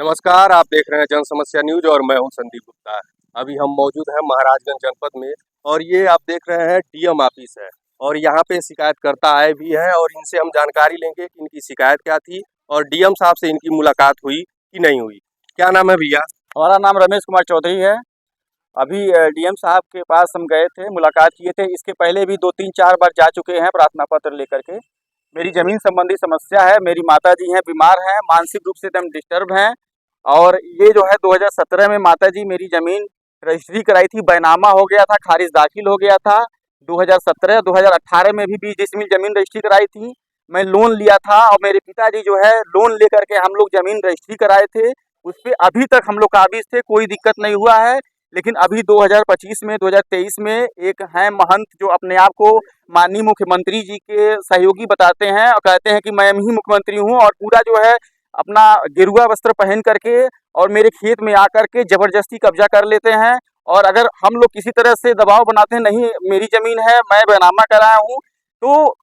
नमस्कार, आप देख रहे हैं जन समस्या न्यूज और मैं हूं संदीप गुप्ता। अभी हम मौजूद हैं महाराजगंज जनपद में और ये आप देख रहे हैं डीएम ऑफिस है और यहाँ पे शिकायतकर्ता आए भी हैं और इनसे हम जानकारी लेंगे कि इनकी शिकायत क्या थी और डीएम साहब से इनकी मुलाकात हुई कि नहीं हुई। क्या नाम है भैया? हमारा नाम रमेश कुमार चौधरी है। अभी डीएम साहब के पास हम गए थे, मुलाकात किए थे। इसके पहले भी 2-3-4 बार जा चुके हैं प्रार्थना पत्र लेकर के। मेरी ज़मीन संबंधी समस्या है, मेरी माताजी हैं, बीमार हैं, मानसिक रूप से एकदम डिस्टर्ब हैं। और ये जो है 2017 में माताजी मेरी ज़मीन रजिस्ट्री कराई थी, बैनामा हो गया था, खारिज दाखिल हो गया था। 2017-2018 में भी 20 डिसमिल ज़मीन रजिस्ट्री कराई थी। मैं लोन लिया था और मेरे पिताजी जो है लोन लेकर के हम लोग ज़मीन रजिस्ट्री कराए थे। उस पर अभी तक हम लोग काबिज थे, कोई दिक्कत नहीं हुआ है। लेकिन अभी 2025 में 2023 में एक हैं महंत जो अपने आप को माननीय मुख्यमंत्री जी के सहयोगी बताते हैं और कहते हैं कि मैं ही मुख्यमंत्री हूं और पूरा जो है अपना गेरुआ वस्त्र पहन करके और मेरे खेत में आकर के ज़बरदस्ती कब्जा कर लेते हैं। और अगर हम लोग किसी तरह से दबाव बनाते हैं, नहीं मेरी ज़मीन है, मैं बैनामा कराया हूँ, तो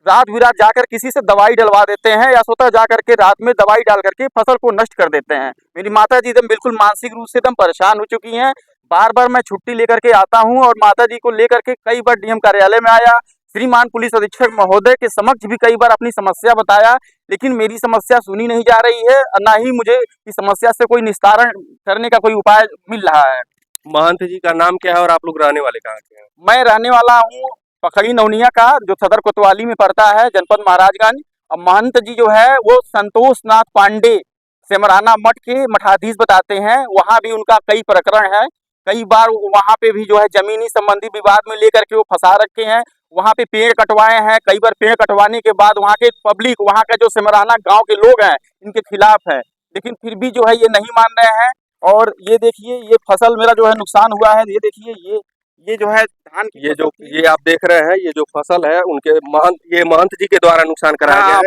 रात बिरात जाकर किसी से दवाई डलवा देते हैं या स्वतः जाकर के रात में दवाई डाल करके फसल को नष्ट कर देते हैं। मेरी माता जी एकदम बिल्कुल मानसिक रूप से एकदम परेशान हो चुकी हैं। बार बार मैं छुट्टी लेकर के आता हूं और माता जी को लेकर के कई बार डीएम कार्यालय में आया, श्रीमान पुलिस अधीक्षक महोदय के समक्ष भी कई बार अपनी समस्या बताया, लेकिन मेरी समस्या सुनी नहीं जा रही है और ना ही मुझे इस समस्या से कोई निस्तारण करने का कोई उपाय मिल रहा है। महंत जी का नाम क्या है और आप लोग रहने वाले कहाँ के हैं? मैं रहने वाला हूँ पखड़ी नवनिया का, जो सदर कोतवाली में पड़ता है, जनपद महाराजगंज। और महंत जी जो है वो संतोष नाथ पांडे सेमराना मठ के मठाधीश बताते हैं। वहाँ भी उनका कई प्रकरण है, कई बार वहाँ पे भी जो है जमीनी संबंधी विवाद में लेकर के वो फंसा रखे हैं। वहाँ पे पेड़ कटवाए हैं, कई बार पेड़ कटवाने के बाद वहाँ के पब्लिक, वहाँ का जो सेमराना गांव के लोग हैं इनके खिलाफ है, लेकिन फिर भी जो है ये नहीं मान रहे हैं। और ये देखिए ये फसल मेरा जो है नुकसान हुआ है, ये देखिए ये जो है धान की ये आप देख रहे हैं, ये जो फसल है उनके महंत जी के द्वारा नुकसान कराया गया है।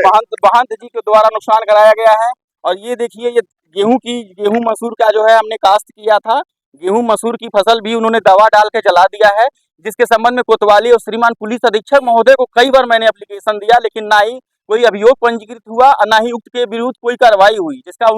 महंत जी के द्वारा नुकसान कराया गया है। और ये देखिए ये गेहूं मसूर का जो है हमने काश्त किया था, गेहूं मसूर की फसल भी उन्होंने दवा डाल के जला दिया है, जिसके संबंध में कोतवाली और श्रीमान पुलिस अधीक्षक महोदय को कई बार मैंने एप्लीकेशन दिया, लेकिन ना ही कोई अभियोग पंजीकृत हुआ और ना ही उक्त के विरुद्ध कोई कार्रवाई हुई, जिसका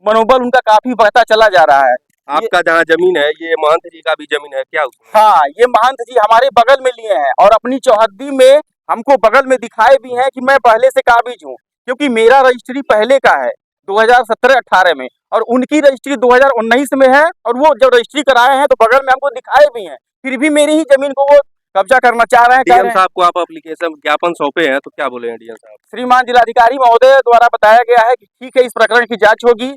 मनोबल उनका काफी बढ़ता चला जा रहा है। आपका जहाँ जमीन है ये महंत जी का भी जमीन है क्या उसमें? हाँ, ये महंत जी हमारे बगल में लिए हैं और अपनी चौहद्दी में हमको बगल में दिखाए भी हैं कि मैं पहले से काबिज हूँ, क्योंकि मेरा रजिस्ट्री पहले का है 2017-18 में और उनकी रजिस्ट्री 2019 में है। और वो जब रजिस्ट्री कराए हैं तो बगल में हमको दिखाए भी हैं, फिर भी मेरी ही जमीन को वो कब्जा करना चाह रहे हैं। डीएम साहब को आप एप्लीकेशन ज्ञापन सौंपे हैं तो क्या बोले हैं डीएम साहब? श्रीमान जिलाधिकारी महोदय द्वारा बताया गया है कि ठीक है, इस प्रकरण की जांच होगी।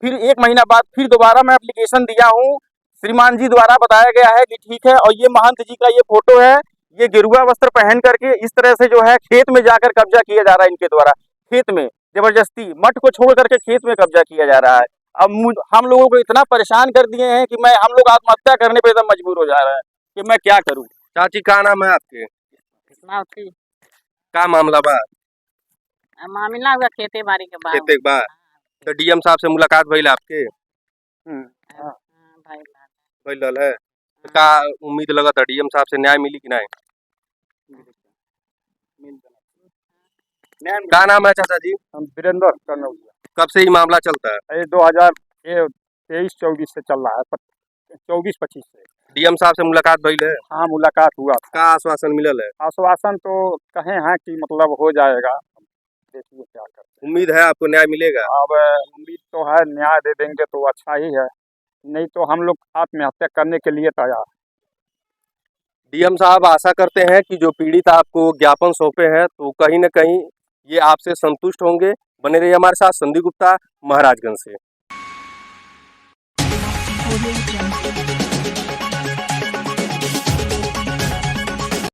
फिर 1 महीना बाद फिर दोबारा मैं एप्लीकेशन दिया हूँ, श्रीमान जी द्वारा बताया गया है कि ठीक है। और ये महंत जी का ये फोटो है, ये गेरुआ वस्त्र पहन करके इस तरह से जो है खेत में जाकर कब्जा किया जा रहा है इनके द्वारा, खेत में जबरदस्ती मठ को छोड़ करके खेत में कब्जा किया जा रहा है। अब हम लोगों को इतना परेशान कर दिए हैं कि हम लोग आत्महत्या करने पे एकदम मजबूर हो जा रहे हैं कि मैं क्या करूं। चाची का नाम है आपके? का मामला बा? मामला हुआ खेते बाड़ी के बाद। खेते के बाद तो डीएम साहब से मुलाकात भइल आपके? भइल है तो का उम्मीद लगा था डीएम साहब से न्याय मिली कि नहीं? क्या नाम है चाचा जी? वीरेंद्र कनौजिया। कब से ये मामला चलता है? ये 2023-24 से चल रहा है, 24-25 से। डीएम साहब से मुलाकात भइल है? हाँ, मुलाकात हुआ था। का आश्वासन मिलल है? आश्वासन तो कहे हैं कि मतलब हो जाएगा, देखिए क्या करते। उम्मीद है आपको न्याय मिलेगा? अब उम्मीद तो है, न्याय दे देंगे तो अच्छा ही है, नहीं तो हम लोग आत्महत्या करने के लिए तैयार। डीएम साहब आशा करते हैं कि जो पीड़ित आपको ज्ञापन सौंपे हैं तो कहीं न कहीं ये आपसे संतुष्ट होंगे। बने रहिए हमारे साथ। संदीप गुप्ता, महाराजगंज से।